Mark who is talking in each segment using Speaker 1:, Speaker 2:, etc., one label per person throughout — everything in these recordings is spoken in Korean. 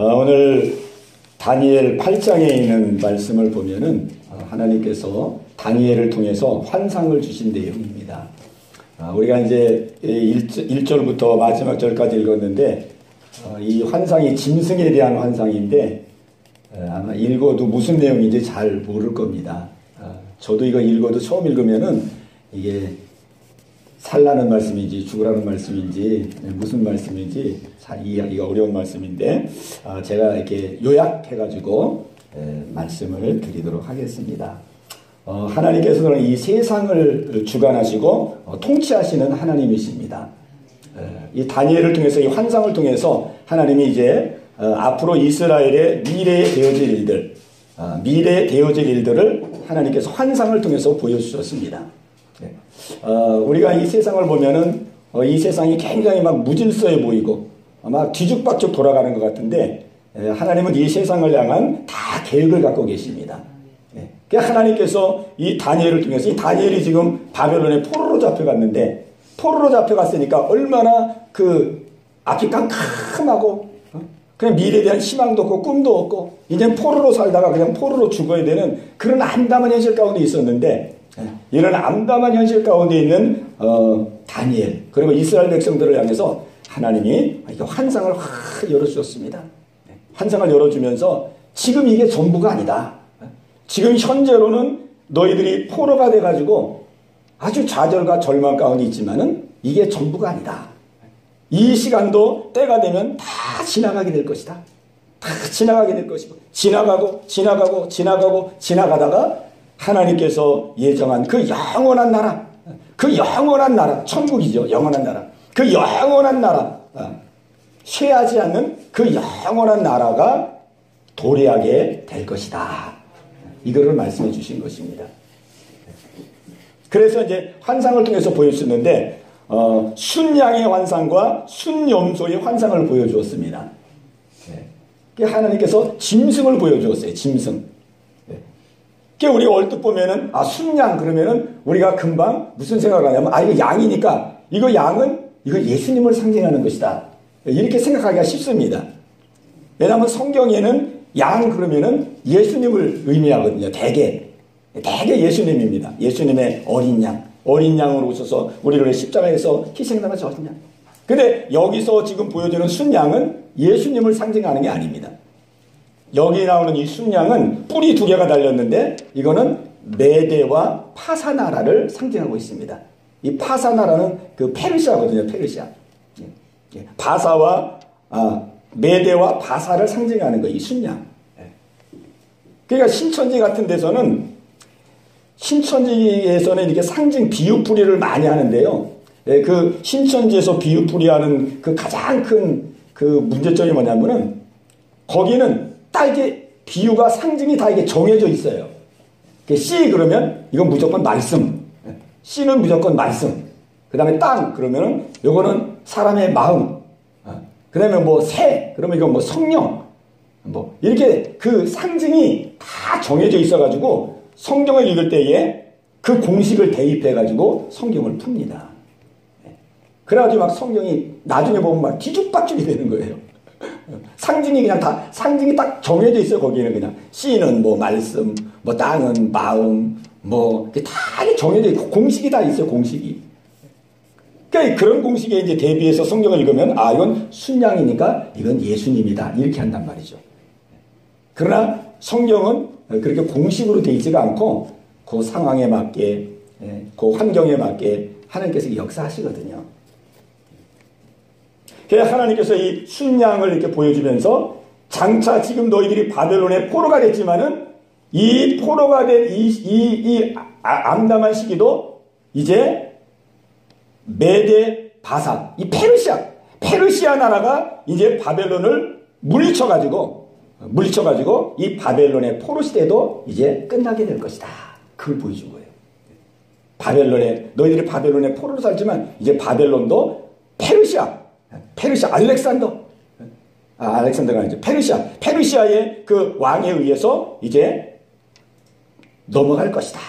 Speaker 1: 오늘 다니엘 8장에 있는 말씀을 보면은 하나님께서 다니엘을 통해서 환상을 주신 내용입니다. 우리가 이제 1절부터 마지막 절까지 읽었는데 이 환상이 짐승에 대한 환상인데 아마 읽어도 무슨 내용인지 잘 모를 겁니다. 저도 이거 읽어도 처음 읽으면은 이게 살라는 말씀인지 죽으라는 말씀인지 무슨 말씀인지 잘 이해하기가 어려운 말씀인데 제가 이렇게 요약해가지고 말씀을 드리도록 하겠습니다. 하나님께서는 이 세상을 주관하시고 통치하시는 하나님이십니다. 이 다니엘을 통해서 이 환상을 통해서 하나님이 이제 앞으로 이스라엘의 미래에 되어질 일들, 미래에 되어질 일들을 하나님께서 환상을 통해서 보여주셨습니다. 우리가 이 세상을 보면은 이 세상이 굉장히 막 무질서해 보이고 막 뒤죽박죽 돌아가는 것 같은데 하나님은 이 세상을 향한 다 계획을 갖고 계십니다. 하나님께서 이 다니엘을 통해서 이 다니엘이 지금 바벨론에 포로로 잡혀갔는데 포로로 잡혀갔으니까 얼마나 그 앞이 깜깜하고 그냥 미래에 대한 희망도 없고 꿈도 없고 이제 포로로 살다가 그냥 포로로 죽어야 되는 그런 암담한 현실 가운데 있었는데 이런 암담한 현실 가운데 있는 다니엘 그리고 이스라엘 백성들을 향해서 하나님이 환상을 확 열어주셨습니다. 환상을 열어주면서 지금 이게 전부가 아니다. 지금 현재로는 너희들이 포로가 돼가지고 아주 좌절과 절망 가운데 있지만은 이게 전부가 아니다. 이 시간도 때가 되면 다 지나가게 될 것이다. 다 지나가게 될 것이고 지나가다가 하나님께서 예정한 그 영원한 나라, 천국이죠. 영원한 나라. 그 영원한 나라, 쇠하지 않는 그 영원한 나라가 도래하게 될 것이다. 이거를 말씀해 주신 것입니다. 그래서 이제 환상을 통해서 보여주셨는데 순양의 환상과 순염소의 환상을 보여주었습니다. 하나님께서 짐승을 보여주었어요. 짐승. 우리가 얼뜻 보면은 순양 그러면은 우리가 금방 무슨 생각을 하냐면 이거 양이니까 이거 양은 이거 예수님을 상징하는 것이다. 이렇게 생각하기가 쉽습니다. 왜냐하면 성경에는 양 그러면은 예수님을 의미하거든요. 대개 예수님입니다. 예수님의 어린 양으로 오셔서 우리를 십자가에서 희생당하신 어린 양. 근데 여기서 지금 보여주는 순양은 예수님을 상징하는 게 아닙니다. 여기 나오는 이 순양은 뿔이 2개가 달렸는데 이거는 메대와 파사나라를 상징하고 있습니다. 이 파사나라는 그 페르시아거든요. 페르시아. 바사와 메대와 바사를 상징하는 거예요. 이 순양. 그러니까 신천지 같은 데서는 신천지에서는 이렇게 상징 비유풀이를 많이 하는데요. 그 신천지에서 비유풀이하는 그 가장 큰 그 문제점이 뭐냐면은 거기는 딱 이게 비유가 상징이 다 이게 정해져 있어요. 씨 그러면 이건 무조건 말씀. 씨는 무조건 말씀. 그 다음에 땅 그러면은 요거는 사람의 마음. 그 다음에 뭐 새 그러면 이건 뭐 성령. 뭐 이렇게 그 상징이 다 정해져 있어가지고 성경을 읽을 때에 그 공식을 대입해가지고 성경을 풉니다. 그래가지고 막 성경이 나중에 보면 막 뒤죽박죽이 되는 거예요. 상징이 딱 정해져 있어요. 거기는 그냥 씨는 뭐 말씀, 뭐 땅은 마음, 뭐 다 정해져 있고 공식이 다 있어요. 공식이. 그러니까 그런 공식에 이제 대비해서 성경을 읽으면 이건 순양이니까 이건 예수님이다 이렇게 한단 말이죠. 그러나 성경은 그렇게 공식으로 되어 있지가 않고 그 상황에 맞게, 그 환경에 맞게 하나님께서 역사하시거든요. 그래서 하나님께서 이 순양을 이렇게 보여주면서 장차 지금 너희들이 바벨론의 포로가 됐지만은 이 포로가 된 이 암담한 시기도 이제 메대 바사, 이 페르시아 나라가 이제 바벨론을 물리쳐가지고 이 바벨론의 포로 시대도 이제 끝나게 될 것이다. 그걸 보여준 거예요. 너희들이 바벨론의 포로로 살지만 이제 바벨론도 알렉산더가 아니죠. 페르시아의 그 왕에 의해서 이제 넘어갈 것이다.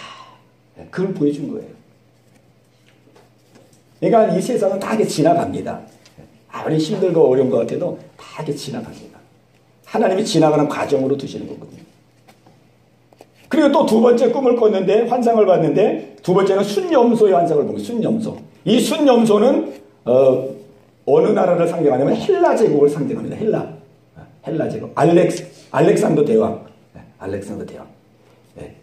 Speaker 1: 그걸 보여준 거예요. 그러니까 이 세상은 다 이렇게 지나갑니다. 아무리 힘들고 어려운 것 같아도 다 이렇게 지나갑니다. 하나님이 지나가는 과정으로 두시는 거거든요. 그리고 또 두 번째 꿈을 꿨는데, 환상을 봤는데, 두 번째는 순염소의 환상을 본 거예요. 순염소. 이 순염소는 어느 나라를 상징하냐면 헬라 제국을 상징합니다. 헬라 제국. 알렉산더 대왕. 알렉산더 대왕. 네.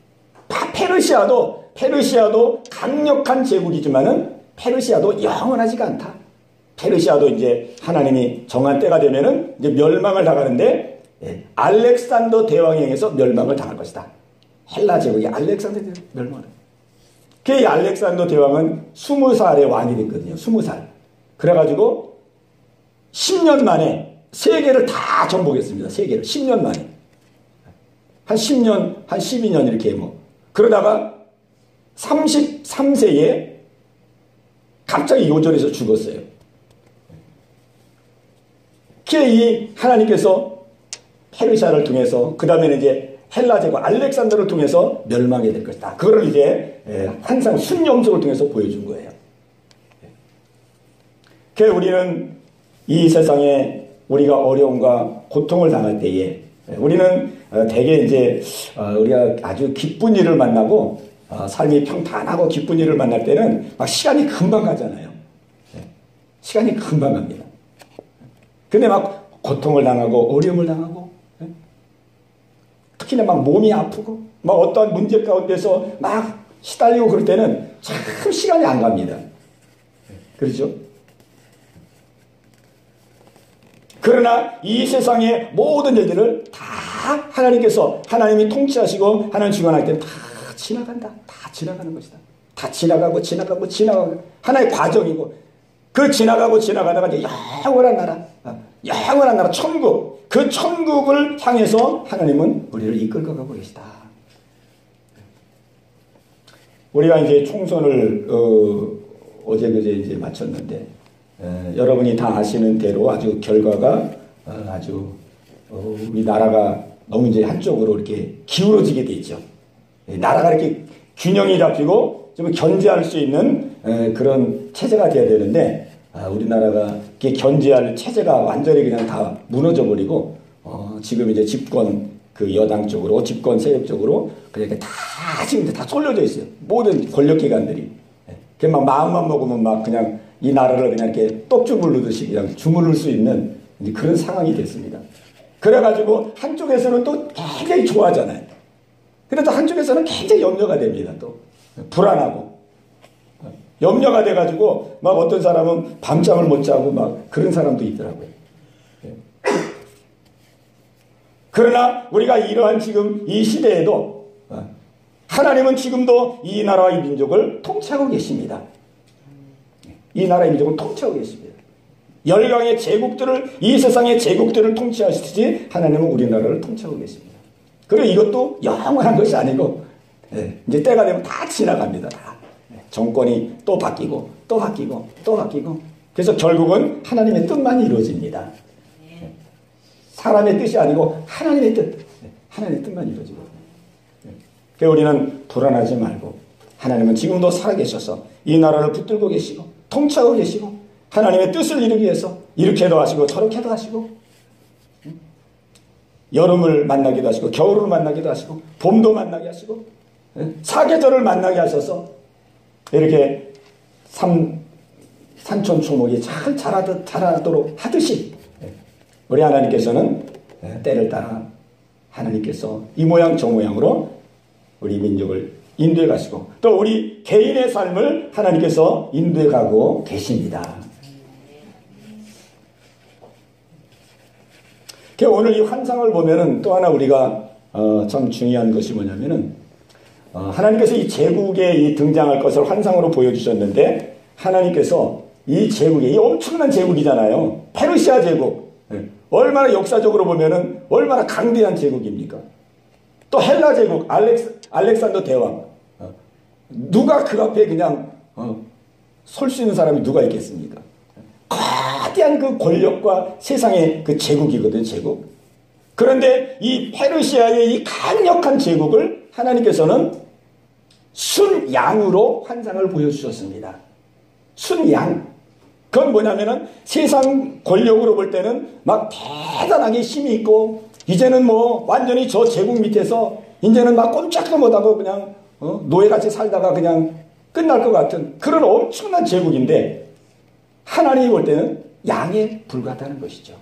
Speaker 1: 페르시아도 강력한 제국이지만은 페르시아도 영원하지가 않다. 페르시아도 이제 하나님이 정한 때가 되면은 이제 멸망을 당하는데, 알렉산더 대왕에 의해서 멸망을 당할 것이다. 헬라 제국이 알렉산더 대왕 멸망을. 그 알렉산더 대왕은 20살의 왕이 됐거든요. 20살. 그래가지고 10년 만에 세계를 다 정복했습니다. 세계를 10년 만에. 한 10년, 한 12년 이렇게 뭐. 그러다가 33세에 갑자기 요절해서 죽었어요. 이 하나님께서 페르시아를 통해서 그 다음에는 이제 헬라 제국 알렉산더를 통해서 멸망이 될 것이다. 그걸 이제 항상 순염소를 통해서 보여준 거예요. 그래서 우리는 이 세상에 우리가 어려움과 고통을 당할 때에 우리는 대개 이제 우리가 아주 기쁜 일을 만나고 삶이 평탄하고 기쁜 일을 만날 때는 막 시간이 금방 가잖아요. 시간이 금방 갑니다. 근데 막 고통을 당하고 어려움을 당하고 특히나 막 몸이 아프고 막 어떠한 문제 가운데서 막 시달리고 그럴 때는 참 시간이 안 갑니다. 그렇죠? 그러나 이 세상의 모든 일들을 다 하나님께서 하나님이 통치하시고 하나님 주관할 때는 다 지나간다. 다 지나가는 것이다. 다 지나가고 하나의 과정이고 그 지나가고 지나가다가 이제 영원한 나라 천국, 그 천국을 향해서 하나님은 우리를 이끌고 가고 계시다. 우리가 이제 총선을 어제 그제 이제 마쳤는데 여러분이 다 아시는 대로 아주 결과가 아주 우리 나라가 너무 이제 한쪽으로 이렇게 기울어지게 돼 있죠. 나라가 이렇게 균형이 잡히고 좀 견제할 수 있는 그런 체제가 돼야 되는데 우리나라가 이렇게 견제할 체제가 완전히 그냥 다 무너져 버리고 지금 이제 집권 그 여당 쪽으로 집권 세력 쪽으로 그렇게 다 지금 다 쏠려져 있어요. 모든 권력기관들이. 막 마음만 먹으면 막 그냥 이 나라를 그냥 이렇게 떡 주물르듯이 그냥 주물를 수 있는 그런 상황이 됐습니다. 그래가지고 한쪽에서는 또 굉장히 좋아하잖아요. 근데 또 한쪽에서는 굉장히 염려가 됩니다. 또 불안하고 염려가 돼가지고 막 어떤 사람은 밤잠을 못 자고 막 그런 사람도 있더라고요. 그러나 우리가 이러한 지금 이 시대에도 하나님은 지금도 이 나라와 이 민족을 통치하고 계십니다. 이 나라의 민족을 통치하고 계십니다. 열강의 제국들을 이 세상의 제국들을 통치하시듯이 하나님은 우리나라를 통치하고 계십니다. 그리고 이것도 영원한 것이 아니고 이제 때가 되면 다 지나갑니다. 다. 정권이 또 바뀌고 또 바뀌고 또 바뀌고 그래서 결국은 하나님의 뜻만 이루어집니다. 사람의 뜻이 아니고 하나님의 뜻, 하나님의 뜻만 이루어지거든요. 그래서 우리는 불안하지 말고 하나님은 지금도 살아계셔서 이 나라를 붙들고 계시고 통치하고 계시고 하나님의 뜻을 이루기 위해서 이렇게도 하시고 저렇게도 하시고 여름을 만나기도 하시고 겨울을 만나기도 하시고 봄도 만나게 하시고 사계절을 만나게 하셔서 이렇게 산천초목이 잘 자라도록 하듯이 우리 하나님께서는 때를 따라 하나님께서 이 모양 저 모양으로 우리 민족을 인도해 가시고 또 우리 개인의 삶을 하나님께서 인도해 가고 계십니다. 오늘 이 환상을 보면은 또 하나 우리가 참 중요한 것이 뭐냐면은 하나님께서 이 제국에 이 등장할 것을 환상으로 보여주셨는데 하나님께서 이 제국에 이 엄청난 제국이잖아요. 페르시아 제국. 얼마나 역사적으로 보면은 얼마나 강대한 제국입니까? 또 헬라 제국 알렉산더 대왕. 누가 그 앞에 그냥 설 수 있는 사람이 누가 있겠습니까? 거대한 그 권력과 세상의 그 제국이거든요. 제국. 그런데 이 페르시아의 이 강력한 제국을 하나님께서는 순양으로 환상을 보여주셨습니다. 순양. 그건 뭐냐면은 세상 권력으로 볼 때는 막 대단하게 힘이 있고 이제는 뭐 완전히 저 제국 밑에서 이제는 막 꼼짝도 못하고 그냥 노예같이 살다가 그냥 끝날 것 같은 그런 엄청난 제국인데 하나님이 볼 때는 양에 불과하다는 것이죠.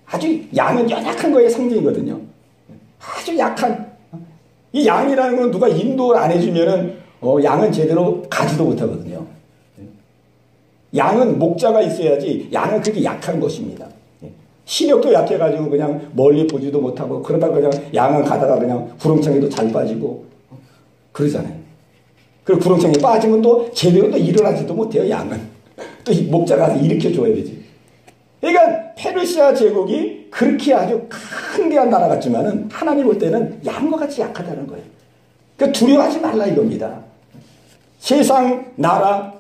Speaker 1: 아주 양은 연약한 거의 상징이거든요. 아주 약한. 이 양이라는 건 누가 인도를 안 해주면은 양은 제대로 가지도 못하거든요. 양은 목자가 있어야지 양은 그렇게 약한 것입니다. 시력도 약해가지고 그냥 멀리 보지도 못하고 그러다가 그냥 양은 가다가 그냥 구렁텅이도 잘 빠지고 그러잖아요. 그리고 구렁텅이 빠지면 또 제대로 또 일어나지도 못해요. 양은 또 목자가 일으켜줘야 되지. 그러니까 페르시아 제국이 그렇게 아주 큰대한 나라 같지만은 하나님 볼 때는 양과 같이 약하다는 거예요. 그러니까 두려워하지 말라 이겁니다. 세상 나라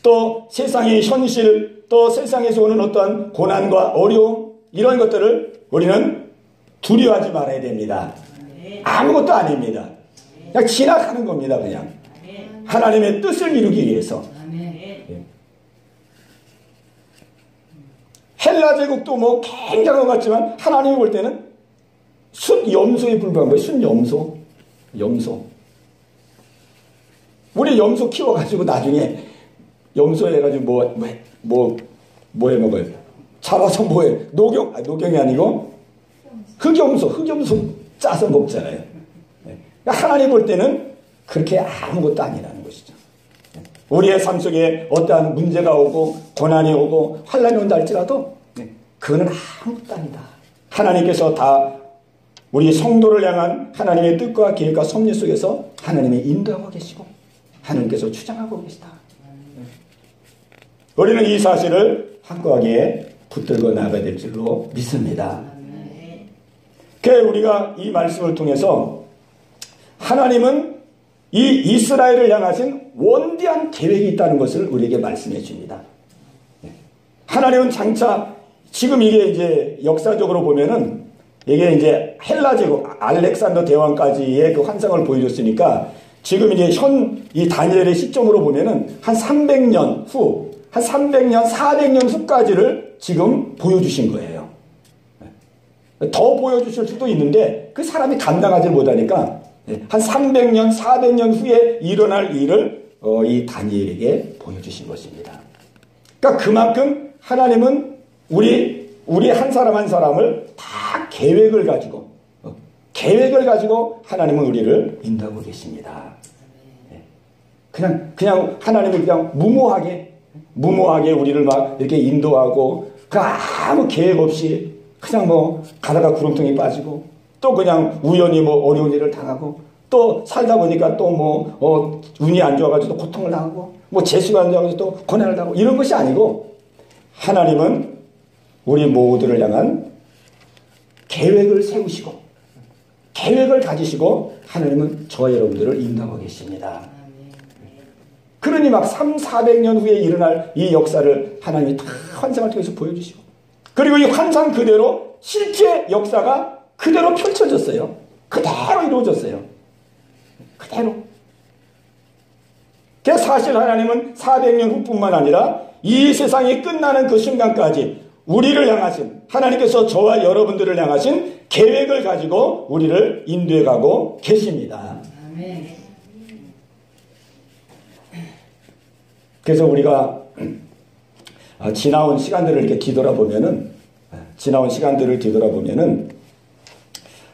Speaker 1: 또 세상의 현실 또 세상에서 오는 어떠한 고난과 어려움 이런 것들을 우리는 두려워하지 말아야 됩니다. 아무것도 아닙니다. 그냥 지나가는 겁니다. 그냥 하나님의 뜻을 이루기 위해서. 헬라 제국도 뭐 굉장한 것 같지만 하나님이 볼 때는 순염소에 불과한 거예요. 순염소. 염소. 우리 염소 키워가지고 나중에 염소 해가지고 뭐 해 먹어요? 잡아서 뭐해? 녹용이 아니고 흑염소 짜서 먹잖아요. 그러니까 하나님 볼 때는 그렇게 아무것도 아니라는 것이죠. 우리의 삶 속에 어떠한 문제가 오고 고난이 오고 환난이 온다 할지라도 그거는 아무것도 아니다. 하나님께서 다 우리 성도를 향한 하나님의 뜻과 계획과 섭리 속에서 하나님이 인도하고 계시고 하나님께서 주장하고 계시다. 우리는 이 사실을 확고하게 붙들고 나가야 될 줄로 믿습니다. 그래서 우리가 이 말씀을 통해서 하나님은 이 이스라엘을 향하신 원대한 계획이 있다는 것을 우리에게 말씀해 줍니다. 하나님은 장차 지금 이게 이제 역사적으로 보면은 이게 이제 헬라 제국 알렉산더 대왕까지의 그 환상을 보여줬으니까 지금 이제 이 다니엘의 시점으로 보면은 한 300년 후, 한 300년, 400년 후까지를 지금 보여주신 거예요. 더 보여주실 수도 있는데 그 사람이 감당하지 못하니까 한 300년, 400년 후에 일어날 일을 이 다니엘에게 보여주신 것입니다. 그러니까 그만큼 하나님은 우리 한 사람 한 사람을 다 계획을 가지고 하나님은 우리를 인도하고 계십니다. 그냥 하나님이 그냥 무모하게 우리를 막 이렇게 인도하고 아무 계획 없이 그냥 뭐 가다가 구렁텅이 빠지고 또 그냥 우연히 뭐 어려운 일을 당하고 또 살다 보니까 또 뭐 운이 안 좋아가지고 또 고통을 당하고 뭐 재수가 안 좋아가지고 또 고난을 당하고 이런 것이 아니고 하나님은 우리 모두를 향한 계획을 세우시고 계획을 가지시고 하나님은 저와 여러분들을 인도하고 계십니다. 그러니 막 400년 후에 일어날 이 역사를 하나님이 다 환상을 통해서 보여주시고 그리고 이 환상 그대로 실제 역사가 그대로 펼쳐졌어요. 그대로 이루어졌어요. 그대로. 그래서 사실 하나님은 400년 후뿐만 아니라 이 세상이 끝나는 그 순간까지 우리를 향하신 하나님께서 저와 여러분들을 향하신 계획을 가지고 우리를 인도해 가고 계십니다. 그래서 우리가 지나온 시간들을 이렇게 뒤돌아보면은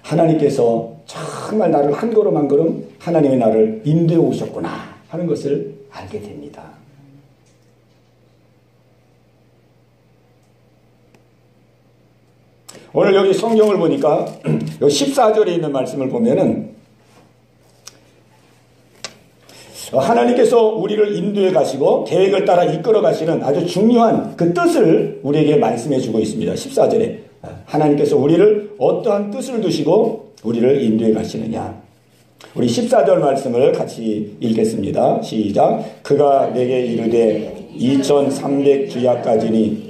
Speaker 1: 하나님께서 정말 나를 한 걸음 한 걸음 하나님이 나를 인도해 오셨구나 하는 것을 알게 됩니다. 오늘 여기 성경을 보니까 14절에 있는 말씀을 보면은 하나님께서 우리를 인도해 가시고 계획을 따라 이끌어 가시는 아주 중요한 그 뜻을 우리에게 말씀해 주고 있습니다. 14절에 하나님께서 우리를 어떠한 뜻을 두시고 우리를 인도해 가시느냐. 우리 14절 말씀을 같이 읽겠습니다. 시작. 그가 내게 이르되 2300주야까지니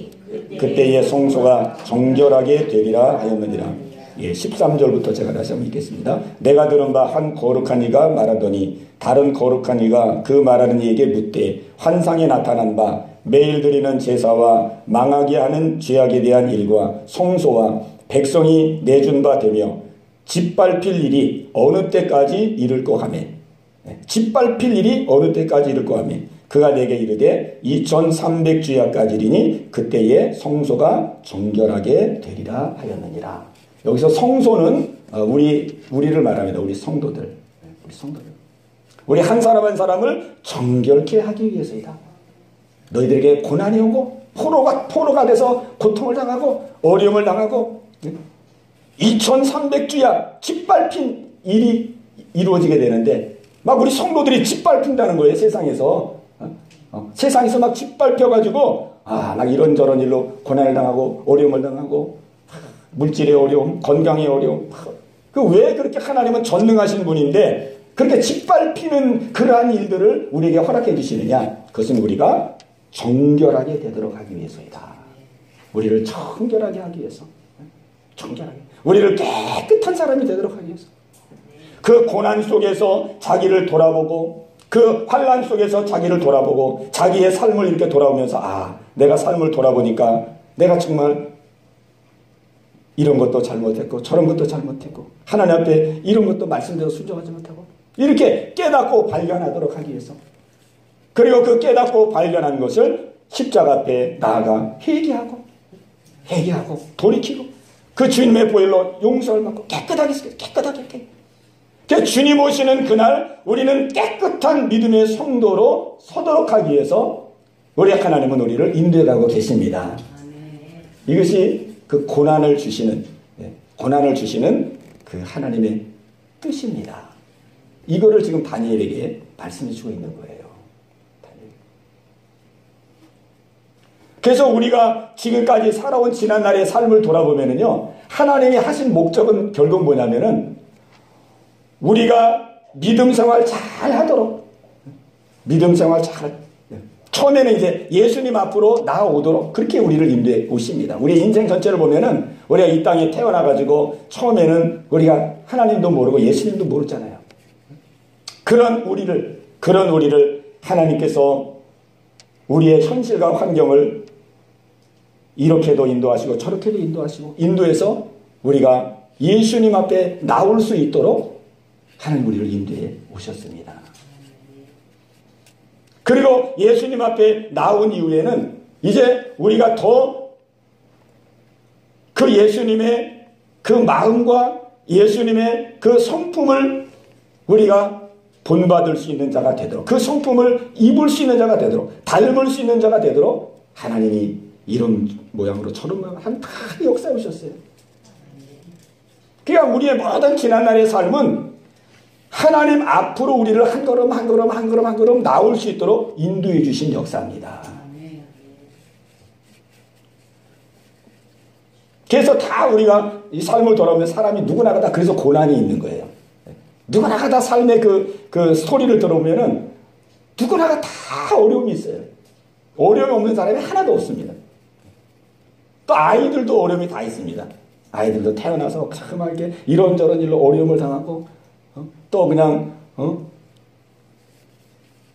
Speaker 1: 그때의 성소가 정결하게 되리라 하였느니라. 13절부터 제가 다시 한번 읽겠습니다. 내가 들은 바 한 거룩한 이가 말하더니 다른 거룩한 이가 그 말하는 이에게 묻되 환상에 나타난 바 매일 드리는 제사와 망하게 하는 죄악에 대한 일과 성소와 백성이 내준 바 되며 짓밟힐 일이 어느 때까지 이를꼬 하며 짓밟힐 일이 어느 때까지 이를꼬 하며 그가 내게 이르되 2300주야까지리니 그때에 성소가 정결하게 되리라 하였느니라. 여기서 성소는 우리를 말합니다. 우리 성도들. 우리 한 사람 한 사람을 정결케 하기 위해서이다. 너희들에게 고난이 오고 포로가 돼서 고통을 당하고 어려움을 당하고 2300주야 짓밟힌 일이 이루어지게 되는데 막 우리 성도들이 짓밟힌다는 거예요. 세상에서 막 짓밟혀가지고 막 이런저런 일로 고난을 당하고 어려움을 당하고 물질의 어려움, 건강의 어려움. 왜 그렇게 하나님은 전능하신 분인데 그렇게 짓밟히는 그러한 일들을 우리에게 허락해 주시느냐? 그것은 우리가 정결하게 되도록 하기 위해서이다. 우리를 정결하게 하기 위해서. 정결하게. 우리를 깨끗한 사람이 되도록 하기 위해서. 그 고난 속에서 자기를 돌아보고 그 환난 속에서 자기를 돌아보고 자기의 삶을 이렇게 돌아보면서 내가 삶을 돌아보니까 내가 정말 이런 것도 잘못했고 저런 것도 잘못했고 하나님 앞에 이런 것도 말씀대로 순종하지 못하고 이렇게 깨닫고 발견하도록 하기 위해서 그리고 그 깨닫고 발견한 것을 십자가 앞에 나아가 회개하고 돌이키고 그 주님의 보혈로 용서를 받고 깨끗하게 주님 오시는 그날 우리는 깨끗한 믿음의 성도로 서도록 하기 위해서 우리 하나님은 우리를 인도해가고 계십니다. 이것이 그 고난을 주시는 그 하나님의 뜻입니다. 이거를 지금 다니엘에게 말씀해 주고 있는 거예요. 그래서 우리가 지금까지 살아온 지난날의 삶을 돌아보면은요, 하나님이 하신 목적은 결국 뭐냐면은 우리가 믿음 생활 잘 하도록, 처음에는 이제 예수님 앞으로 나아오도록 그렇게 우리를 인도해 오십니다. 우리 인생 전체를 보면은 우리가 이 땅에 태어나가지고 처음에는 우리가 하나님도 모르고 예수님도 모르잖아요. 그런 우리를 하나님께서 우리의 현실과 환경을 이렇게도 인도하시고 저렇게도 인도하시고 인도해서 우리가 예수님 앞에 나올 수 있도록 하나님 우리를 인도해 오셨습니다. 그리고 예수님 앞에 나온 이후에는 이제 우리가 더 그 예수님의 그 마음과 예수님의 그 성품을 우리가 본받을 수 있는 자가 되도록, 그 성품을 입을 수 있는 자가 되도록, 닮을 수 있는 자가 되도록 하나님이 이런 모양으로 저런 모양으로 다 역사해 오셨어요. 그러니까 우리의 모든 지난날의 삶은 하나님 앞으로 우리를 한 걸음 나올 수 있도록 인도해 주신 역사입니다. 그래서 다 우리가 이 삶을 돌아보면 사람이 누구나가 다 그래서 고난이 있는 거예요. 누구나가 다 삶의 그 스토리를 들어보면은 누구나가 다 어려움이 있어요. 어려움이 없는 사람이 하나도 없습니다. 또 아이들도 어려움이 다 있습니다. 아이들도 태어나서 자그마하게 이런저런 일로 어려움을 당하고 또 그냥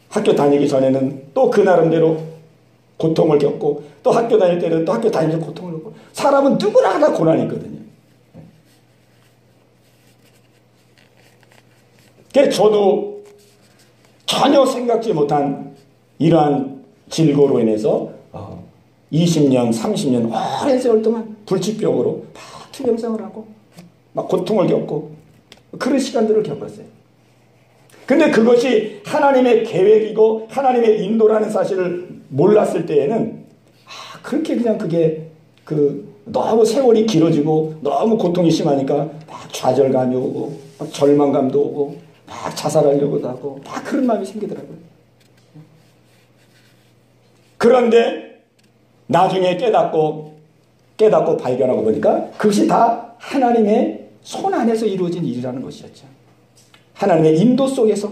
Speaker 1: 학교 다니기 전에는 또 그 나름대로 고통을 겪고 또 학교 다닐 때는 또 학교 다니면서 고통을 겪고 사람은 누구나 다 고난이 있거든요. 그래서 저도 전혀 생각지 못한 이러한 질고로 인해서 20년, 30년 오랜 세월 동안 불치병으로 막 투병생활을 하고 막 고통을 겪고 그런 시간들을 겪었어요. 근데 그것이 하나님의 계획이고 하나님의 인도라는 사실을 몰랐을 때에는 그렇게 그냥 그게 너무 세월이 길어지고 너무 고통이 심하니까 막 좌절감이 오고 막 절망감도 오고 막 자살하려고도 하고 막 그런 마음이 생기더라고요. 그런데 나중에 깨닫고 발견하고 보니까 그것이 다 하나님의 손 안에서 이루어진 일이라는 것이었죠. 하나님의 인도 속에서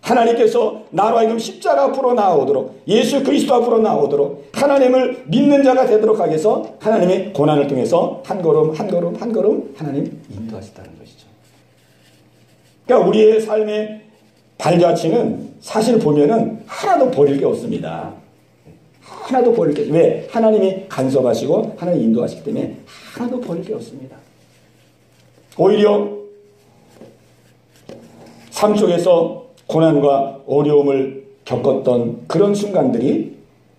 Speaker 1: 하나님께서 나로 하여금 십자가 앞으로 나아오도록 예수 그리스도 앞으로 나아오도록 하나님을 믿는 자가 되도록 하기 위해서 하나님의 고난을 통해서 한 걸음 하나님 인도하시다는 것이죠. 그러니까 우리의 삶의 발자취는 사실 보면은 하나도 버릴 게 없습니다. 하나도 버릴 게 없어요. 왜? 하나님이 간섭하시고 하나님 인도하시기 때문에 하나도 버릴 게 없습니다. 오히려 삶 속에서 고난과 어려움을 겪었던 그런 순간들이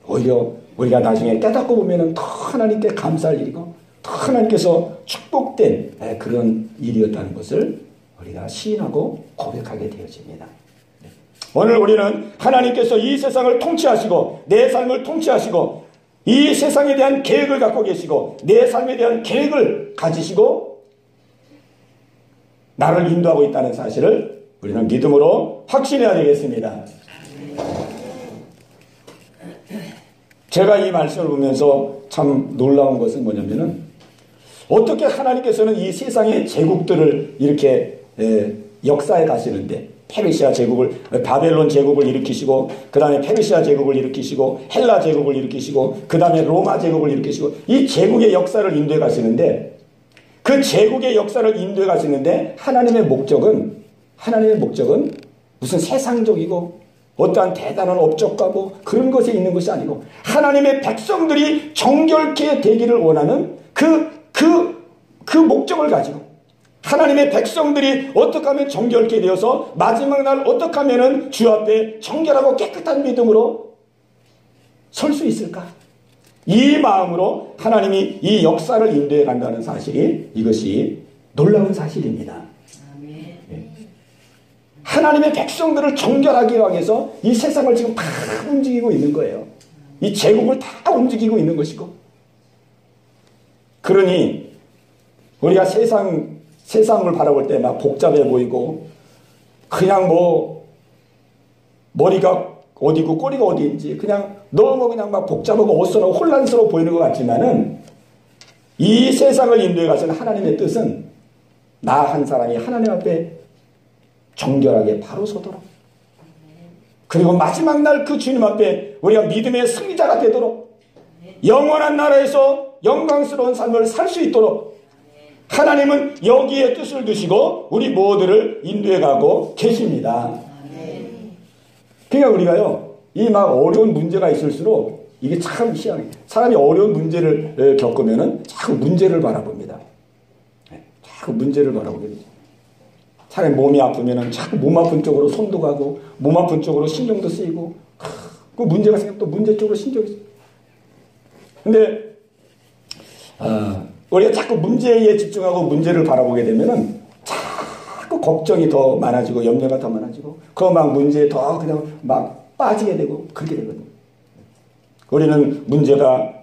Speaker 1: 오히려 우리가 나중에 깨닫고 보면은 더 하나님께 감사할 일이고 더 하나님께서 축복된 그런 일이었다는 것을 우리가 시인하고 고백하게 되어집니다. 오늘 우리는 하나님께서 이 세상을 통치하시고 내 삶을 통치하시고 이 세상에 대한 계획을 갖고 계시고 내 삶에 대한 계획을 가지시고 나를 인도하고 있다는 사실을 우리는 믿음으로 확신해야 되겠습니다. 제가 이 말씀을 보면서 참 놀라운 것은 뭐냐면은 어떻게 하나님께서는 이 세상의 제국들을 이렇게 역사에 가시는데 페르시아 제국을 바벨론 제국을 일으키시고 그 다음에 페르시아 제국을 일으키시고 헬라 제국을 일으키시고 그 다음에 로마 제국을 일으키시고 이 제국의 역사를 인도해 가시는데 그 제국의 역사를 인도해 가시는데 하나님의 목적은 무슨 세상적이고 어떠한 대단한 업적과 뭐 그런 것에 있는 것이 아니고 하나님의 백성들이 정결케 되기를 원하는 그 목적을 가지고 하나님의 백성들이 어떻게 하면 정결케 되어서 마지막 날 어떻게 하면 주 앞에 정결하고 깨끗한 믿음으로 설 수 있을까? 이 마음으로 하나님이 이 역사를 인도해 간다는 사실이 이것이 놀라운 사실입니다. 하나님의 백성들을 정결하게 하기 위해서 이 세상을 지금 다 움직이고 있는 거예요. 이 제국을 다 움직이고 있는 것이고. 그러니 우리가 세상을 바라볼 때 막 복잡해 보이고 그냥 뭐 머리가 어디고 꼬리가 어디인지 그냥 너무 그냥 막 복잡하고 어수선하고 혼란스러워 보이는 것 같지만은 이 세상을 인도해 가시는 하나님의 뜻은 나 한 사람이 하나님 앞에 정결하게 바로 서도록 그리고 마지막 날 그 주님 앞에 우리가 믿음의 승리자가 되도록 영원한 나라에서 영광스러운 삶을 살 수 있도록 하나님은 여기에 뜻을 두시고 우리 모두를 인도해 가고 계십니다. 그러니까 우리가요 이 막 어려운 문제가 있을수록 이게 참 희한해. 사람이 어려운 문제를 겪으면은 자꾸 문제를 바라봅니다. 자꾸 문제를 바라보게 되죠. 차라리 몸이 아프면은 자꾸 몸 아픈 쪽으로 손도 가고 몸 아픈 쪽으로 신경도 쓰이고 그 문제가 생기면 또 문제 쪽으로 신경이 쓰이고. 근데 우리가 자꾸 문제에 집중하고 문제를 바라보게 되면은 자꾸 걱정이 더 많아지고 염려가 더 많아지고 그 막 문제에 더 그냥 막 빠지게 되고 그렇게 되거든요. 우리는 문제가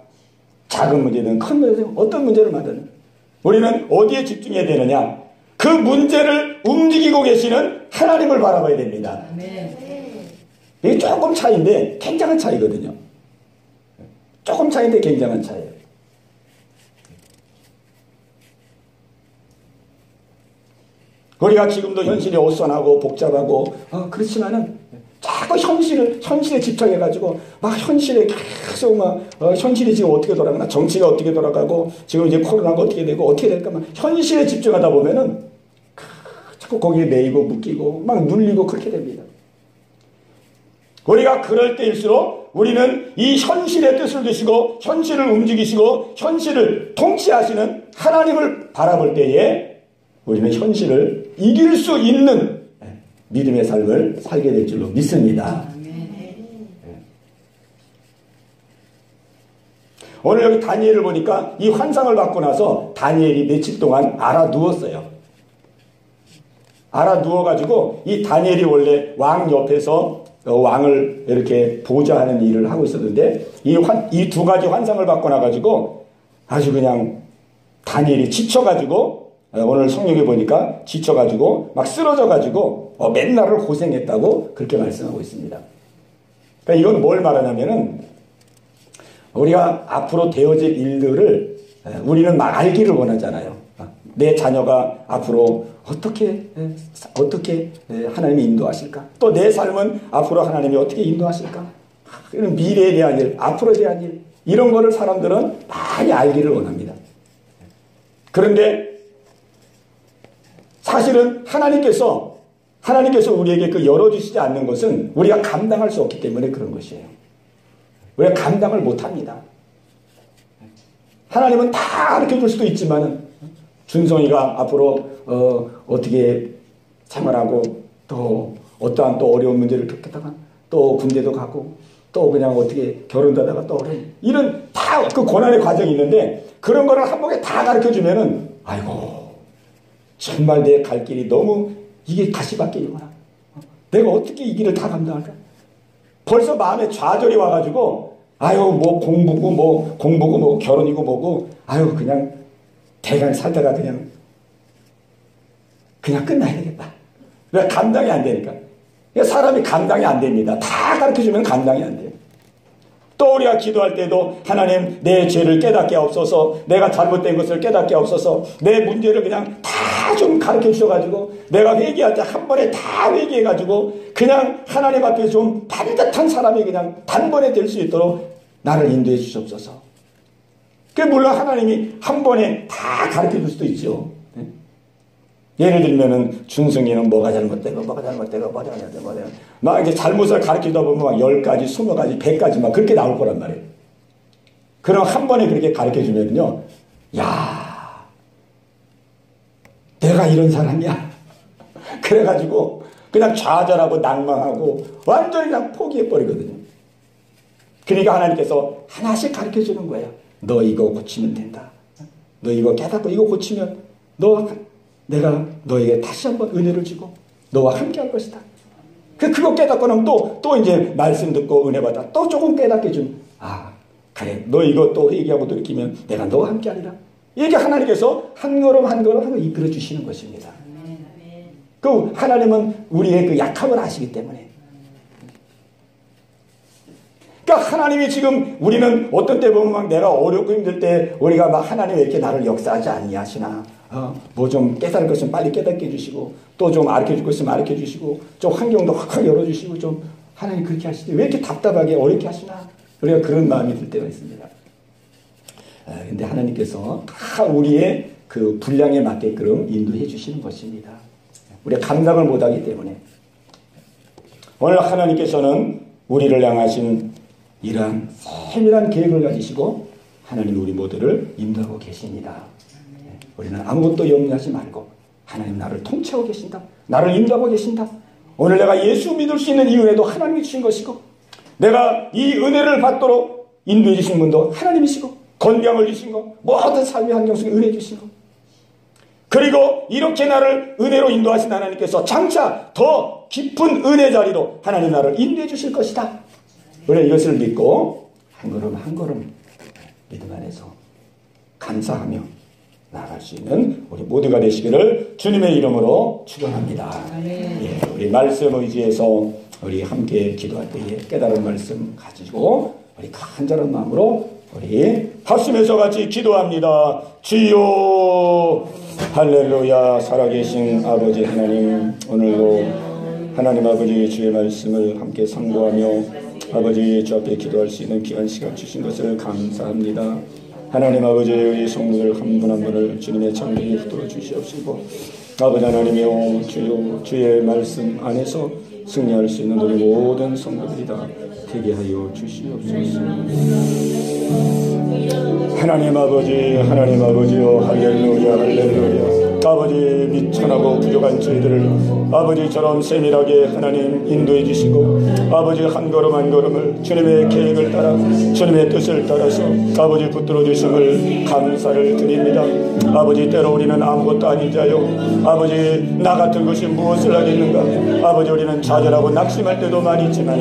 Speaker 1: 작은 문제든 큰 문제든 어떤 문제를 만드는 우리는 어디에 집중해야 되느냐? 그 문제를 움직이고 계시는 하나님을 바라봐야 됩니다. 이게 조금 차이인데 굉장한 차이거든요. 조금 차이인데 굉장한 차이예요. 우리가 지금도 현실이 어수선하고 복잡하고 그렇지만은 자꾸 현실에 집착해가지고 막 현실에 계속 막 현실이 지금 어떻게 돌아가나 정치가 어떻게 돌아가고 지금 이제 코로나가 어떻게 되고 어떻게 될까 막 현실에 집중하다 보면은 자꾸 거기에 매이고 묶이고 막 눌리고 그렇게 됩니다. 우리가 그럴 때일수록 우리는 이 현실의 뜻을 두시고 현실을 움직이시고 현실을 통치하시는 하나님을 바라볼 때에 우리는 현실을 이길 수 있는 믿음의 삶을 살게 될 줄로 믿습니다. 오늘 여기 다니엘을 보니까 이 환상을 받고 나서 다니엘이 며칠 동안 알아 누웠어요. 알아 누워가지고 이 다니엘이 원래 왕 옆에서 왕을 이렇게 보좌하는 일을 하고 있었는데 이 두 가지 환상을 받고 나가지고 아주 그냥 다니엘이 지쳐가지고 오늘 성경에 보니까 지쳐가지고 막 쓰러져가지고 맨날을 고생했다고 그렇게 말씀하고 있습니다. 그러니까 이건 뭘 말하냐면은 우리가 앞으로 되어질 일들을 우리는 막 알기를 원하잖아요. 내 자녀가 앞으로 어떻게 하나님이 인도하실까? 또 내 삶은 앞으로 하나님이 어떻게 인도하실까? 이런 미래에 대한 일, 앞으로에 대한 일 이런 거를 사람들은 많이 알기를 원합니다. 그런데 사실은 하나님께서 우리에게 그 열어주시지 않는 것은 우리가 감당할 수 없기 때문에 그런 것이에요. 우리가 감당을 못합니다. 하나님은 다 가르쳐줄 수도 있지만 준성이가 앞으로 어떻게 생활하고 또 어떠한 또 어려운 문제를 겪다가 또 군대도 가고 또 그냥 어떻게 결혼도 하다가 또 이런 다 그 고난의 과정이 있는데 그런 거를 한복에 다 가르쳐주면은 아이고 정말 내 갈 길이 너무 이게 가시밭길이구나. 내가 어떻게 이 길을 다 감당할까? 벌써 마음에 좌절이 와가지고 아유 뭐 공부고 뭐 결혼이고 뭐고 아유 그냥 대강 살다가 그냥 끝나야 되겠다. 왜? 감당이 안 되니까. 사람이 감당이 안 됩니다. 다 가르쳐주면 감당이 안 돼요. 또 우리가 기도할 때도 하나님 내 죄를 깨닫게 없어서 내가 잘못된 것을 깨닫게 없어서 내 문제를 그냥 다 좀 가르쳐 주셔가지고 내가 회개할 때 한 번에 다 회개해가지고 그냥 하나님 앞에 좀 반듯한 사람이 그냥 단번에 될 수 있도록 나를 인도해 주시옵소서. 물론 하나님이 한 번에 다 가르쳐 줄 수도 있죠. 예를 들면은 준승이는 뭐가 잘못되고 막 이제 잘못을 가르치다 보면 막 10가지, 20가지, 100가지 막 그렇게 나올 거란 말이에요. 그럼 한 번에 그렇게 가르쳐 주면요, 야, 내가 이런 사람이야. 그래가지고 그냥 좌절하고 낭망하고 완전히 그냥 포기해 버리거든요. 그러니까 하나님께서 하나씩 가르쳐 주는 거예요. 너 이거 고치면 된다. 너 이거 깨닫고 이거 고치면 내가 너에게 다시 한번 은혜를 주고 너와 함께 할 것이다. 그거 깨닫고 나면 또 이제 말씀 듣고 은혜 받아 또 조금 깨닫게 준. 아, 그래. 너 이거 또 회개하고 돌이키면 내가 너와 함께 하리라. 이게 하나님께서 한 걸음 한 걸음 하고 이끌어 주시는 것입니다. 그 하나님은 우리의 그 약함을 아시기 때문에. 그러니까 하나님이 지금 우리는 어떤 때 보면 막 내가 어렵고 힘들 때 우리가 막 하나님 왜 이렇게 나를 역사하지 아니하시나. 뭐 좀 깨달을 것은 빨리 깨닫게 해주시고 또 좀 알려줄 것은 알려 주시고 좀 환경도 확 열어주시고 좀 하나님 그렇게 하시지 왜 이렇게 답답하게 어렵게 하시나 우리가 그런 마음이 들 때가 있습니다. 근데 하나님께서 다 우리의 그 분량에 맞게끔 인도해 주시는 것입니다. 우리가 감당을 못하기 때문에 오늘 하나님께서는 우리를 향하신 이러한 세밀한 계획을 가지시고 하나님 우리 모두를 인도하고 계십니다. 우리는 아무것도 염려하지 말고 하나님 나를 통치하고 계신다. 나를 인도하고 계신다. 오늘 내가 예수 믿을 수 있는 이 은혜도 하나님이 주신 것이고 내가 이 은혜를 받도록 인도해 주신 분도 하나님이시고 건강을 주신 것 모든 삶의 환경 속에 은혜 주신 것 그리고 이렇게 나를 은혜로 인도하신 하나님께서 장차 더 깊은 은혜 자리로 하나님 나를 인도해 주실 것이다. 우리가 이것을 믿고 한 걸음 한 걸음 믿음 안에서 감사하며 나아갈 수 있는 우리 모두가 되시기를 주님의 이름으로 축원합니다. 예, 우리 말씀 의지해서 우리 함께 기도할 때에 깨달은 말씀 가지고 우리 간절한 마음으로 우리 합심해서 같이 기도합니다. 주여 할렐루야. 살아계신 아버지 하나님 오늘도 하나님 아버지 주의 말씀을 함께 상고하며 아버지 주 앞에 기도할 수 있는 귀한 시간 주신 것을 감사합니다. 하나님 아버지 우리 성도들 한 분 한 분을 주님의 창조에 붙들어 주시옵시고 아버지 하나님이여 주여 주의 말씀 안에서 승리할 수 있는 우리 모든 성도들이 다 되게 하여 주시옵소서. 하나님 아버지여 할렐루야 할렐루야. 아버지 미천하고 부족한 저희들을 아버지처럼 세밀하게 하나님 인도해 주시고 아버지 한 걸음 한 걸음을 주님의 계획을 따라 주님의 뜻을 따라서 아버지 붙들어 주심을 감사를 드립니다. 아버지 때로 우리는 아무것도 아닌 자요 아버지 나 같은 것이 무엇을 하겠는가. 아버지 우리는 좌절하고 낙심할 때도 많이 있지만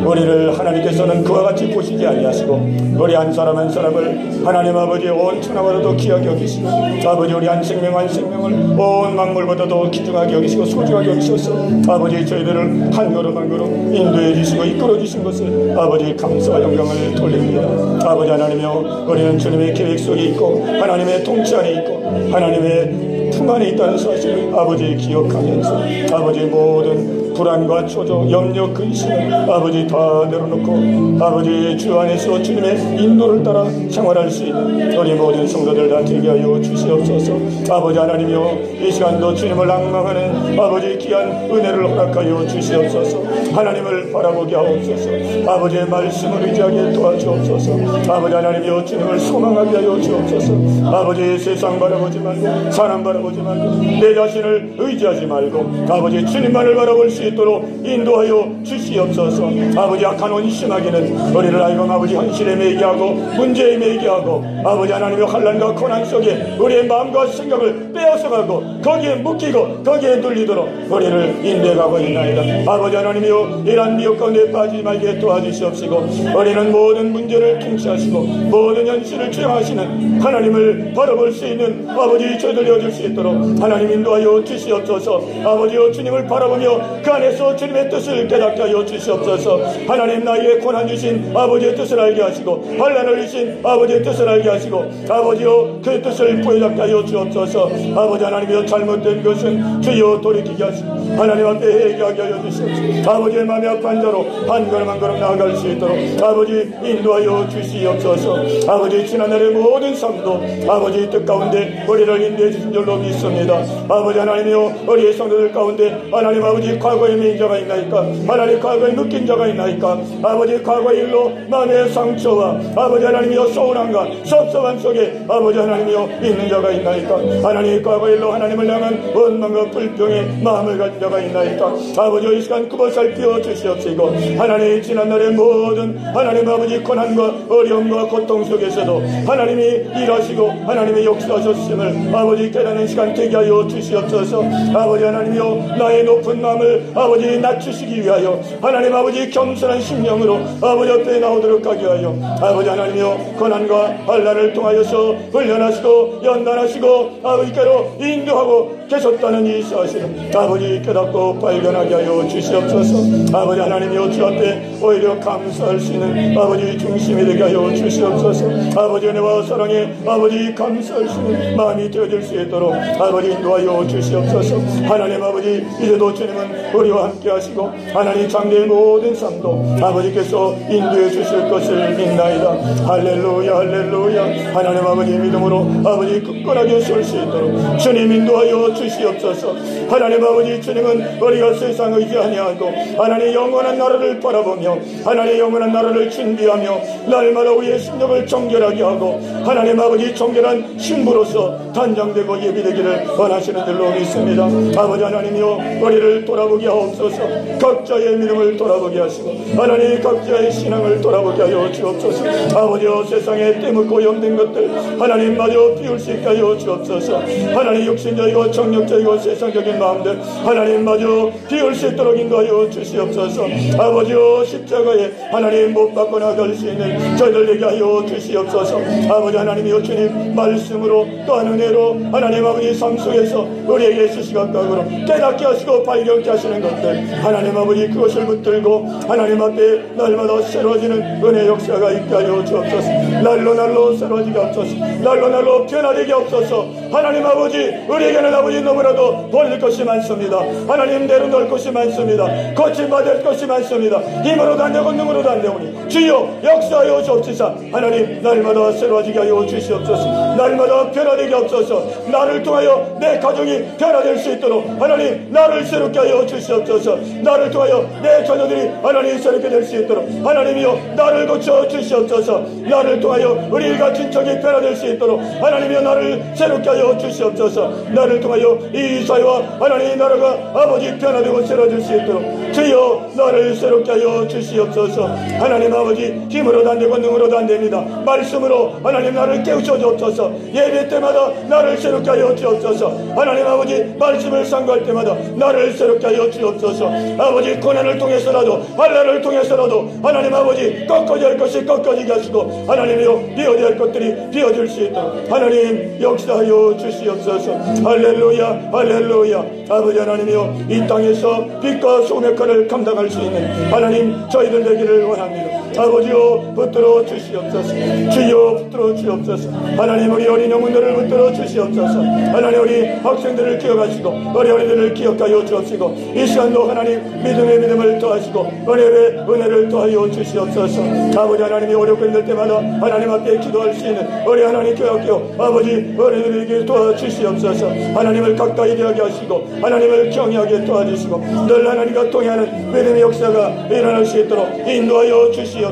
Speaker 1: 우리를 하나님께서는 그와 같이 보시지 아니하시고 우리 한 사람 한 사람을 하나님 아버지 온 천하보다도 귀하게 여기시고 아버지 우리 한 생명 한 생명을 온 만물보다도 귀중하게 여기시고 소중하게 여기셔서 아버지 저희들을 한 걸음 한 걸음 인도해 주시고 이끌어 주신 것을 아버지 감사와 영광을 돌립니다. 아버지 하나님이여 우리는 주님의 계획 속에 있고 하나님의 통치 안에 있고 하나님의 품 안에 있다는 사실을 아버지 기억하면서 아버지 모든 불안과 초조, 염려, 근심을 아버지 다 내려놓고 아버지 주 안에서 주님의 인도를 따라 생활할 수 있는 우리 모든 성도들 다 되게 하여 주시옵소서. 아버지 하나님이여, 이 시간도 주님을 앙망하는 아버지 귀한 은혜를 허락하여 주시옵소서. 하나님을 바라보게 하옵소서. 아버지의 말씀을 의지하게 도와주옵소서. 아버지 하나님이여, 주님을 소망하게 하여 주옵소서. 아버지 세상 바라보지 말고 사람 바라보지 말고 내 자신을 의지하지 말고 아버지 주님만을 바라볼 수 있도록 인도하여 주시옵소서. 아버지 악한 원심하기는 우리를 하여금 아버지 현실에 매이게 하고 문제에 매이게 하고 아버지 하나님의 환난과 고난 속에 우리의 마음과 생각을 빼앗아가고 거기에 묶이고 거기에 눌리도록 우리를 인도해가고 있나이다. 아버지 하나님이여, 이러한 미혹 가운데 빠지지 말게 도와주시옵시고 우리는 모든 문제를 통치하시고 모든 현실을 주장하시는 하나님을 바라볼 수 있는 아버지 저희들 여줄 수 있도록 하나님 인도하여 주시옵소서. 아버지여, 주님을 바라보며 그 안에서 주님의 뜻을 깨닫게 하여 주시옵소서. 하나님, 나에게 고난 주신 아버지의 뜻을 알게 하시고 환난을 주신 아버지의 뜻을 알게 하시고 아버지여, 그 뜻을 보여잡게 하여 주옵소서. 아버지 하나님이여, 잘못된 것은 주여 돌이키게 하시고 하나님 앞에 회개하게 하여 주시옵소서. 아버지의 마음이 아픈 자로 한 걸음 한 걸음 나아갈 수 있도록 아버지 인도하여 주시옵소서. 아버지 지난날의 모든 삶도 아버지 뜻 가운데 우리를 인도해 주신 줄로 믿습니다. 아버지 하나님이여, 우리의 성도들 가운데 하나님 아버지 과거에 매인 자가 있나이까? 하나님 과거에 묶인 자가 있나이까? 아버지 과거의 일로 마음의 상처와 아버지 하나님이여 서운함과 섭섭함 속에 아버지 하나님이여 있는 자가 있나이까? 하나님 과거의 일로 하나님을 향한 원망과 불평의 마음을 가진 자가 있나이까? 아버지 이 시간 그것 살펴 주시옵시고 하나님 지난날의 모든 하나님 아버지 고난과 어려움과 고통 속에서도 하나님이 일하시고 하나님의 역사하셨음을 아버지 깨닫는 시간 되게 하여 주시옵소서. 아버지 하나님이여, 나의 높은 마음을 아버지 낮추시기 위하여 하나님 아버지 겸손한 심령으로 아버지 옆에 나오도록 하게 하여 아버지 하나님이여, 고난과 환난을 통하여서 훈련하시고 연단하시고 아버지께로 인도하고 계셨다는 이 사실을 아버지 깨닫고 발견하게 하여 주시옵소서. 아버지 하나님이여, 주 앞에 오히려 감사할 수 있는 아버지 중심이 되게 하여 주시옵소서. 아버지 은혜와 사랑에 아버지 감사할 수 있는 마음이 되어질 수 있도록 아버지 인도하여 주시옵소서. 하나님 아버지, 이제도 주님은 우리와 함께 하시고 하나님 장래의 모든 삶도 아버지께서 인도해 주실 것을 믿나이다. 할렐루야 할렐루야. 하나님 아버지 믿음으로 아버지 굳건하게 설 수 있도록 주님 인도하여 주시옵소서. 하나님 아버지, 주님은 우리가 세상을 의지 아니하고 하나님 영원한 나라를 바라보며 하나님 영원한 나라를 준비하며 날마다 우리의 심령을 정결하게 하고 하나님 아버지 정결한 신부로서 단장되고 예비되기를 원하시는 줄로 믿습니다. 아버지 하나님이여, 우리를 돌아보게 하옵소서. 각자의 믿음을 돌아보게 하시고 하나님 각자의 신앙을 돌아보게 하여 주옵소서. 아버지여, 세상에 때묻고 염된 것들 하나님 마저 비울 수 있게 하여 주옵소서. 하나님 육신적이고 정력적이고 세상적인 마음들 하나님 마저 비울 수 있도록 인도하여 주시옵소서. 아버지여, 십자가에 하나님 못 박고 나갈 수 있는 저희들에게 하여 주시옵소서. 아버지 하나님이여, 주님 말씀으로 또한 은혜로 하나님 아버지 삶 속에서 우리에게 시시각각으로 깨닫게 하시고 발견케 하시는 것들 하나님 아버지 그것을 붙들고 하나님 앞에 날마다 새로워지는 은혜 역사가 있게 하여 주옵소서. 날로 날로 새로워지게 없소서. 날로 날로 변화되게 없소서. 하나님 아버지, 우리에게는 아버지 너무나도 벌릴 것이 많습니다. 하나님 내려놓을 것이 많습니다. 거침받을 것이 많습니다. 힘으로도 안 되고 능으로도 안 되오니 주여 역사하여 주옵소서. 하나님 날마다 새로워지게 하여 주시옵소서. 날마다 변화되게 없소서. 나를 통하여 내 가정이 변화될 수 있도록 하나님 나를 새롭게 하여 주시옵소서. 나를 통하여 내 자녀들이 하나님 새롭게 될 수 있도록 하나님이여 나를 고쳐 주시옵소서. 나를 통하여 우리가 친척이 변화될 수 있도록 하나님이여 나를 새롭게 하여 주시옵소서. 나를 통하여 이 사회와 하나님 나라가 아버지 변화되고 새로워질 수 있도록 주여 나를 새롭게 하여 주시옵소서. 하나님 아버지, 힘으로도 안 되고 능으로도 안 됩니다. 말씀으로 하나님 나를 깨우쳐 주옵소서. 예배 때마다 나를 새롭게 하여 주옵소서. 하나님 아버지, 말씀을 상고할 때마다 나를 새롭게 하여 주옵소서. 아버지, 고난을 통해서라도 환난을 통해서라도 하나님 아버지 꺾어져야 할 것이 꺾어지게 하시고 하나님이여 비워져야 할 것들이 비워질 수 있도록 하나님 역사하여 주시옵소서. 할렐루야 할렐루야. 아버지 하나님이여 이 땅에서 빛과 소금의 역할을 감당할 수 있는 하나님 저희들 되기를 원합니다. 아버지여 붙들어 주시옵소서. 주여 붙들어 주시옵소서. 하나님 우리 어린 영혼들을 붙들어 주시옵소서. 하나님 우리 학생들을 기억하시고 우리 어린이들을 기억하여 주옵시고 이 시간도 하나님 믿음의 믿음을 더하시고 은혜의 은혜를 더하여 주시옵소서. 아버지 하나님이 어렵고 힘들 때마다 하나님 앞에 기도할 수 있는 우리 하나님 교육교 아버지 어린이들에게 도와주시옵소서. 하나님을 가까이 하게 하시고 하나님을 경외하게 도와주시고 늘 하나님과 동행하는 믿음의 역사가 일어날 수 있도록 인도하여 주시옵소서.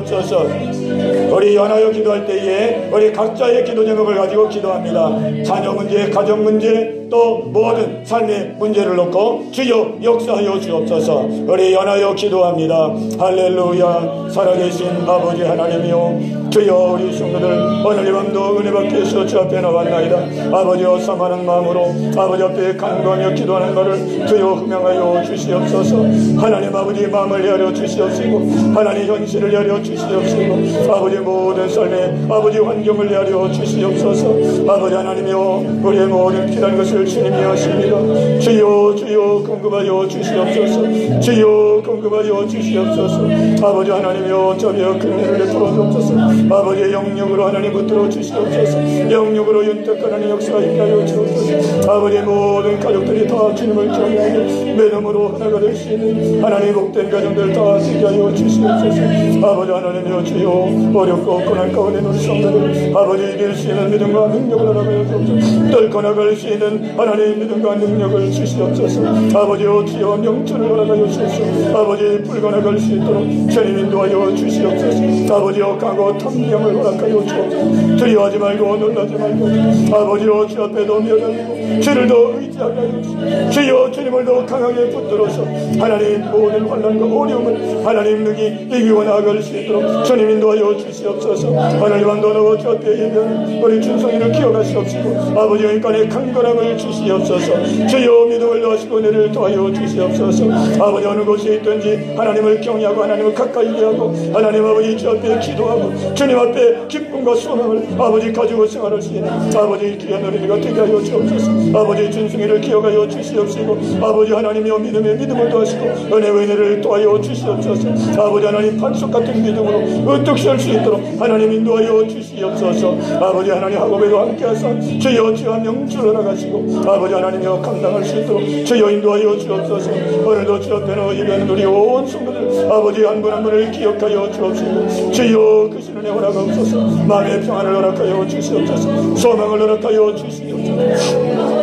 Speaker 1: 우리 연하여 기도할 때에 우리 각자의 기도 제목을 가지고 기도합니다. 자녀 문제, 가정 문제, 또 모든 삶의 문제를 놓고 주여 역사하여 주옵소서. 우리 연하여 기도합니다. 할렐루야. 살아계신 아버지 하나님이여 주여 우리 성도들 오늘 이 밤도 은혜 받기 위해서 주 앞에 나왔나이다. 아버지여 사모하는 마음으로 아버지 앞에 간구하며 기도하는 것을 주여 흠양하여 주시옵소서. 하나님 아버지 마음을 열어 주시옵시고 하나님 현실을 열어 주시옵시고 아버지 모든 삶의 아버지 환경을 열어 주시옵소서. 아버지 하나님이여 우리의 모든 필요한 것을 주님이 하십니다. 주여 주여 공급하여 주시옵소서. 주여 공급하여 주시옵소서. 아버지 하나님이여 저비여 긍휼을 베풀어 주옵소서. 아버지의 영역으로 하나님 붙들어 주시옵소서. 영역으로 윤택하는 역사가 있게 하여 주옵소서. 아버지의 모든 가족들이 다 주님을 경외하며 믿음으로 하나가 될 수 있는 하나님 복된 가정들 다 되게 하여 주시옵소서. 아버지 하나님이여 주여 어렵고 고난 가운데 우리 성도들 아버지 이길 수 있는 믿음과 능력을 허락하여 주옵소서. 뚫고 나갈 수 있는 하나님 믿음과 능력을 주시옵소서. 아버지여 주여 명철을 허락하여 주옵소서. 아버지 불가나갈 수 있도록 주님 인도하여 주시옵소서. 아버지여 강고 탐령을 허락하여 주옵소서. 두려워하지 말고 놀라지 말고 아버지여 주 앞에도 면하고 주를 더 의지하게 하여 주시옵소서. 주여 주님을 더 강하게 붙들어서 하나님 모든 환난과 어려움을 하나님 능히 이기고 나아갈 수 있도록 주님 인도하여 주시옵소서. 하나님 안도하고 주 앞에 예배하는 우리 준성이를 기억하시옵시고 아버지 인간의 강건함을 주시옵소서. 주여 믿음을 더하시고 은혜를 더하여 주시옵소서. 아버지 어느 곳에 있든지 하나님을 경외하고 하나님을 가까이 하고 하나님 아버지 주 앞에 기도하고 주님 앞에 기쁨과 소망을 아버지 가지고 생활할 수 있는 아버지 귀한 어린이가 되게 하여 주옵소서. 아버지 준승이를 기억하여 주시옵시고 아버지 하나님이여 믿음의 믿음을 더하시고 은혜의 은혜를 더하여 주시옵소서. 아버지 하나님 반석 같은 믿음으로 어떻게 할 수 있도록 하나님 인도하여 주시옵소서. 아버지 하나님 학업에도 함께하사 주여 주와 명주를 나가시고 아버지 하나님이여 감당할 수 있도록 주여 인도하여 주옵소서. 오늘도 주 앞에는 예배하는 우리 온 성도들 아버지 한 분 한 분을 기억하여 주옵시고 주여 그 신은혜 허락하옵소서. 마음의 평안을 허락하여 주시옵소서. 소망을 허락하여 주시옵소서.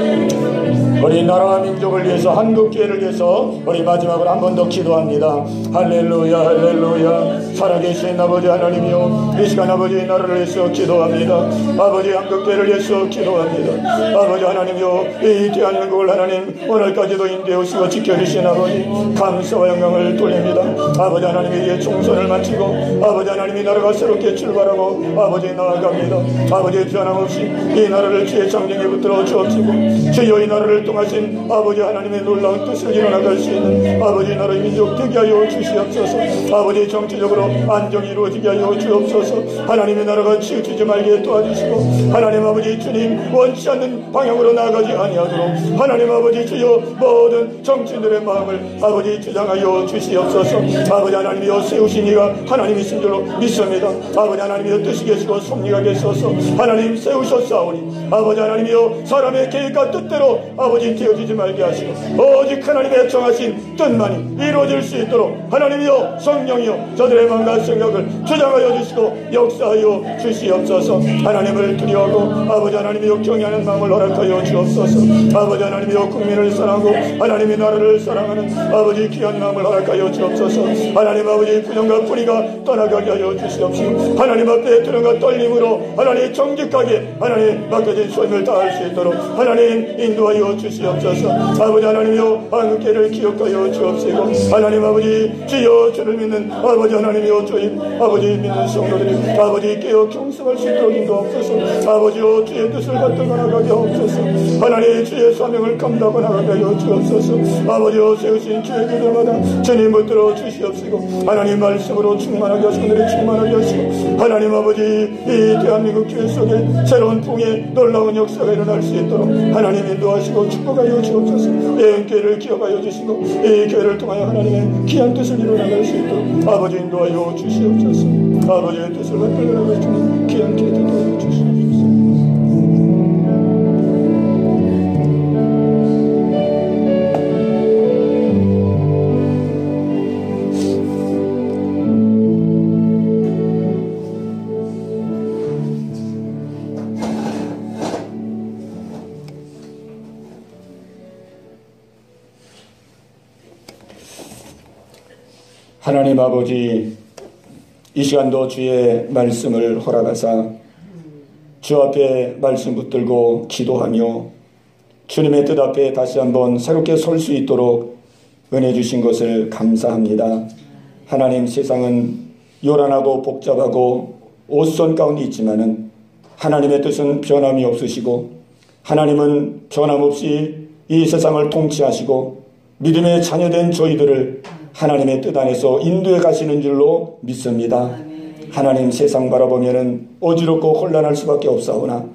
Speaker 1: 우리 나라와 민족을 위해서 한국교회를 위해서 우리 마지막으로 한 번 더 기도합니다. 할렐루야 할렐루야. 살아계신 아버지 하나님이여 이 시간 아버지 나라를 위해서 기도합니다. 아버지 한국교회를 위해서 기도합니다. 아버지 하나님이여 이 대한민국을 하나님 오늘까지도 인도하시고 지켜주신 아버지 감사와 영광을 돌립니다. 아버지 하나님에게 총선을 마치고 아버지 하나님이 나라가 새롭게 출발하고 아버지 나아갑니다. 아버지 변함없이 이 나라를 주의 장정에 붙들어 주옵시고 주여 이 나라를 통하신 아버지 하나님의 놀라운 뜻을 이뤄나갈 수 있는 아버지 나라의 민족 되게 하여 주시옵소서. 아버지 정치적으로 안정이 이루어지게 하여 주옵소서. 하나님의 나라가 치우치지 말게 도와주시고 하나님 아버지 주님 원치 않는 방향으로 나아가지 아니하도록 하나님 아버지 주여 모든 정치인들의 마음을 아버지 주장하여 주시옵소서. 아버지 하나님이여 세우신 이가 하나님이신 줄로 믿습니다. 아버지 하나님이여 뜻이 계시고 섭리가 계셔서 하나님 세우셨사오니 아버지 하나님이여 사람의 계획과 뜻대로 아버지 되어지지 말게 하시고 오직 하나님의 정하신 뜻만이 이루어질 수 있도록 하나님이여 성령이여 저들의 마음과 생각을 주장하여 주시고 역사하여 주시옵소서. 하나님을 두려워하고 아버지 하나님이여 경외하는 마음을 허락하여 주옵소서. 아버지 하나님이여 국민을 사랑하고 하나님의 나라를 사랑하는 아버지 귀한 마음을 허락하여 주옵소서. 하나님 아버지 부정과 불의가 떠나가게 하여 주시옵시고 하나님 앞에 두려움과 떨림으로 하나님 정직하게 하나님 맡겨진 소임을 다할 수 있도록 하나님 인도하여 주시옵소서. 아버지 하나님이여 한국교회를 기억하여 주옵시고 하나님 아버지 주여 주를 믿는 아버지 하나님이여 저희 아버지 믿는 성도들이 아버지 깨어 경성할 수 있도록 인도하옵소서. 아버지여 주의 뜻을 받들어 나가게 하옵소서. 하나님 주의 사명을 감당하고 나가게 하여 주옵소서. 아버지여 세우신 주의 기도마다 주님 붙들어 주시옵시고 하나님 말씀으로 충만하게 하시고 너를 충만하게 하시고 하나님 아버지 이 대한민국 교회 속에 새로운 풍의 놀라운 역사가 일어날 수 있도록 하나님 인도하시고 축복하시고 허락하여 주옵소서. 교회를 기업하여 주시고 이 교회를 통하여 하나님의 귀한 뜻을 이루어나갈 수 있도록 아버지 인도하여 주시옵소서. 아버지의 뜻을 받들어나갈 수 있는 귀한 기회 되도록 주시옵소서. 하나님 아버지, 이 시간도 주의 말씀을 허락하사 주 앞에 말씀 붙들고 기도하며 주님의 뜻 앞에 다시 한번 새롭게 설 수 있도록 은혜 주신 것을 감사합니다. 하나님, 세상은 요란하고 복잡하고 오선 가운데 있지만은 하나님의 뜻은 변함이 없으시고 하나님은 변함없이 이 세상을 통치하시고 믿음의 자녀된 저희들을 하나님의 뜻 안에서 인도해 가시는 줄로 믿습니다. 하나님, 세상 바라보면은 어지럽고 혼란할 수밖에 없사오나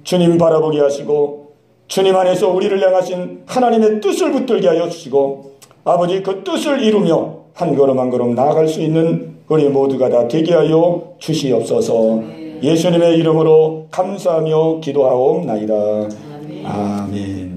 Speaker 1: 주님 바라보게 하시고 주님 안에서 우리를 향하신 하나님의 뜻을 붙들게 하여 주시고 아버지 그 뜻을 이루며 한 걸음 한 걸음 나아갈 수 있는 우리 모두가 다 되게 하여 주시옵소서. 예수님의 이름으로 감사하며 기도하옵나이다. 아멘.